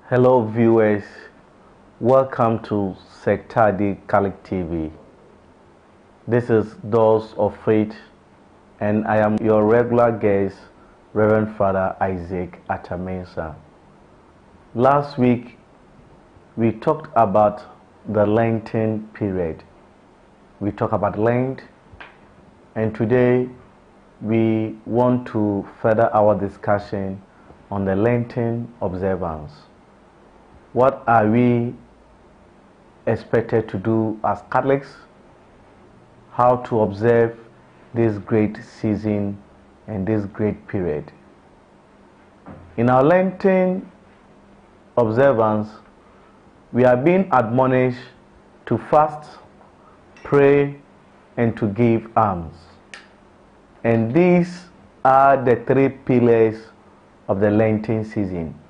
Hello viewers, welcome to Sectadi Catholic TV. This is Doors of Faith and I am your regular guest, Reverend Father Isaac Atamensa. Last week we talked about the Lenten period. We talked about Lent, and today we want to further our discussion on the Lenten observance. What are we expected to do as Catholics? How to observe this great season and this great period? In our Lenten observance, we are being admonished to fast, pray, and to give alms. And these are the three pillars of the Lenten season.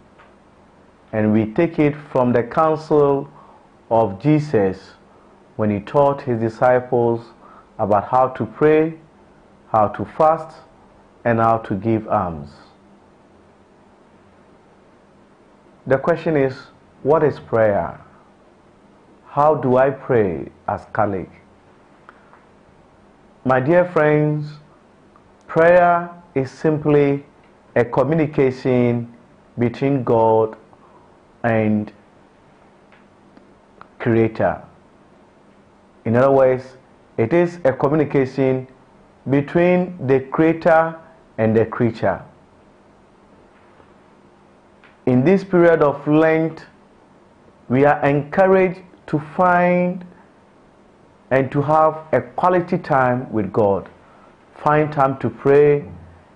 And we take it from the counsel of Jesus when he taught his disciples about how to pray, how to fast, and how to give alms. The question is, what is prayer? How do I pray as Catholic? My dear friends, prayer is simply a communication between God and Creator. In other words, it is a communication between the Creator and the creature. In this period of Lent, we are encouraged to find and to have a quality time with God. Find time to pray,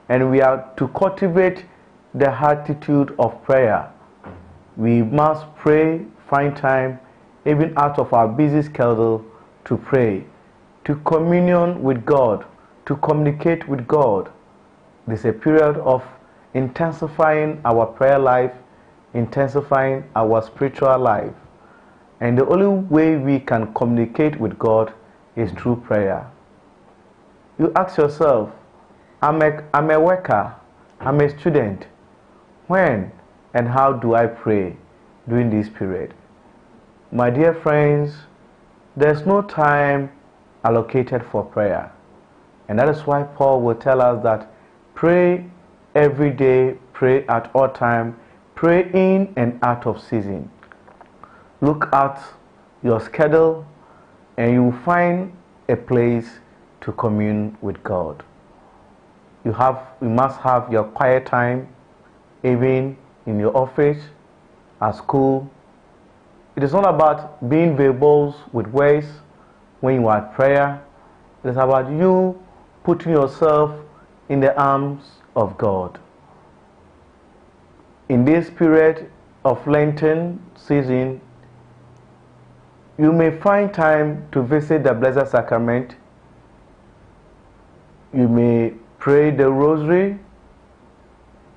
and we are to cultivate the attitude of prayer. We must pray, find time, even out of our busy schedule, to pray, to communion with God, to communicate with God. This is a period of intensifying our prayer life, intensifying our spiritual life. And the only way we can communicate with God is through prayer. You ask yourself, I'm a worker, I'm a student. When and how do I pray during this period? My dear friends, there's no time allocated for prayer. And that is why Paul will tell us that pray every day, pray at all time, pray in and out of season. Look at your schedule and you will find a place to commune with God. You must have your quiet time, even in your office, at school. It is not about being verbose with words when you are at prayer. It is about you putting yourself in the arms of God. In this period of Lenten season, you may find time to visit the Blessed Sacrament. You may pray the Rosary.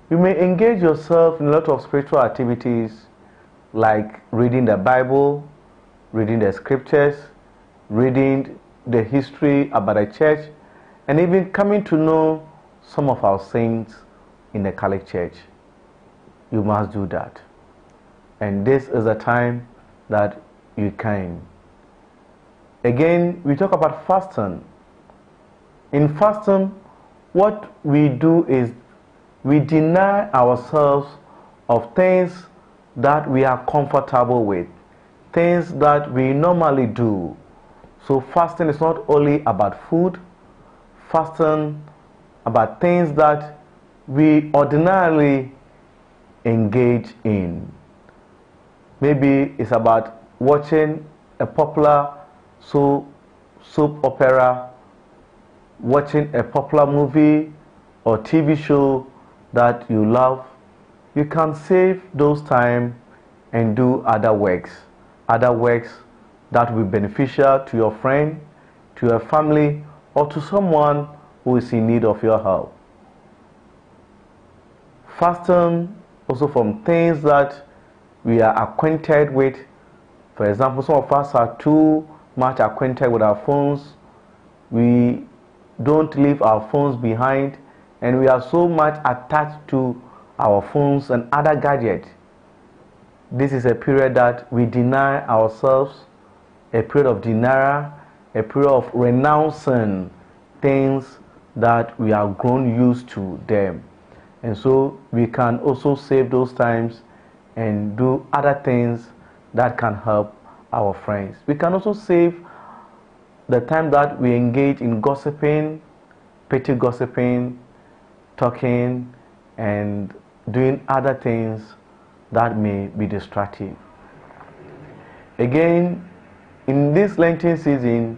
You may engage yourself in a lot of spiritual activities like reading the Bible, reading the scriptures, reading the history about the church, and even coming to know some of our saints in the Catholic Church. You must do that. And this is the time that you can. Again, we talk about fasting. In fasting, what we do is we deny ourselves of things that we are comfortable with, things that we normally do. So fasting is not only about food, fasting about things that we ordinarily engage in. Maybe it's about watching a popular soap opera, watching a popular movie or TV show that you love. You can save those time and do other works that will be beneficial to your friend, to your family, or to someone who is in need of your help. Fasting also from things that we are acquainted with. For example, some of us are too much acquainted with our phones. We don't leave our phones behind, and we are so much attached to our phones and other gadgets. This is a period that we deny ourselves, a period of denial, a period of renouncing things that we are grown used to them. And so we can also save those times and do other things that can help our friends. We can also save the time that we engage in gossiping, petty gossiping, talking, and doing other things that may be destructive. Again, in this Lenten season,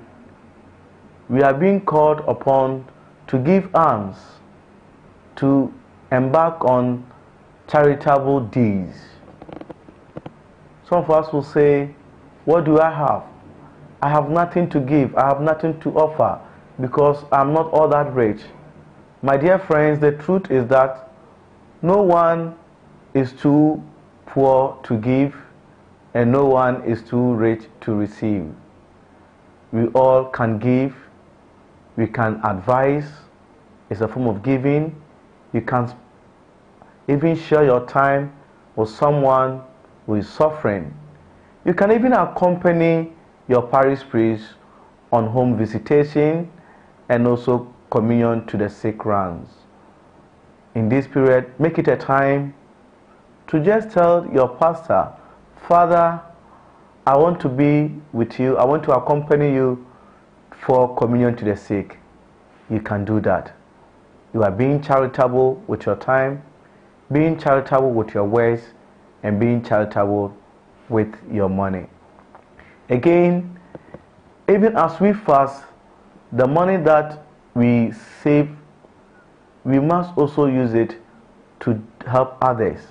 we are being called upon to give alms, to embark on charitable deeds. Some of us will say, what do I have? I have nothing to give. I have nothing to offer because I'm not all that rich. My dear friends, the truth is that no one is too poor to give and no one is too rich to receive. We all can give. We can advise. It's a form of giving. You can even share your time with someone who is suffering. You can even accompany your parish priest on home visitation and also communion to the sick rounds. In this period, make it a time to just tell your pastor, Father, I want to be with you. I want to accompany you for communion to the sick. You can do that. You are being charitable with your time, being charitable with your words, and being charitable with your money. Again, even as we fast, the money that we save, we must also use it to help others,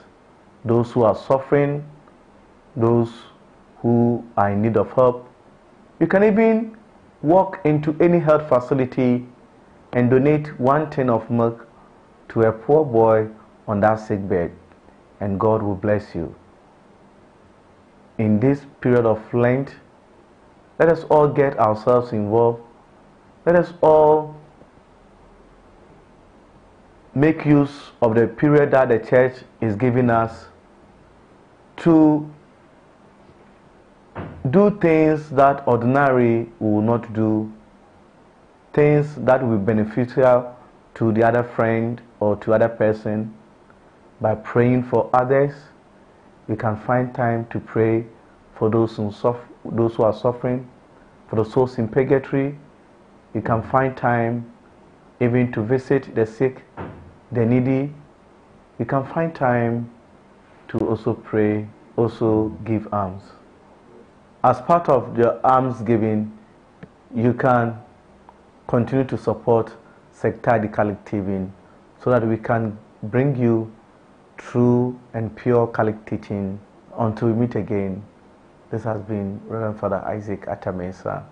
those who are suffering, those who are in need of help. You can even walk into any health facility and donate 1 tin of milk to a poor boy on that sick bed, and God will bless you. In this period of Lent, let us all get ourselves involved. Let us all make use of the period that the church is giving us to do things that ordinarily we will not do, things that will be beneficial to the other friend or to other person. By praying for others, we can find time to pray for those who are suffering, for the souls in purgatory. You can find time even to visit the sick, the needy. You can find time to also pray, also give alms. As part of your alms giving, you can continue to support Sectari Catholic TV so that we can bring you true and pure Catholic teaching. Until we meet again, this has been Reverend Father Isaac Atamesa,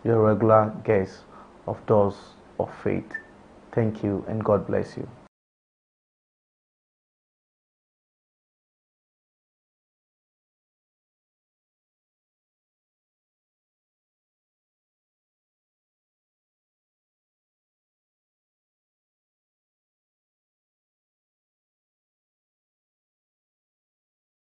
your regular guest of Doors of Faith. Thank you and God bless you.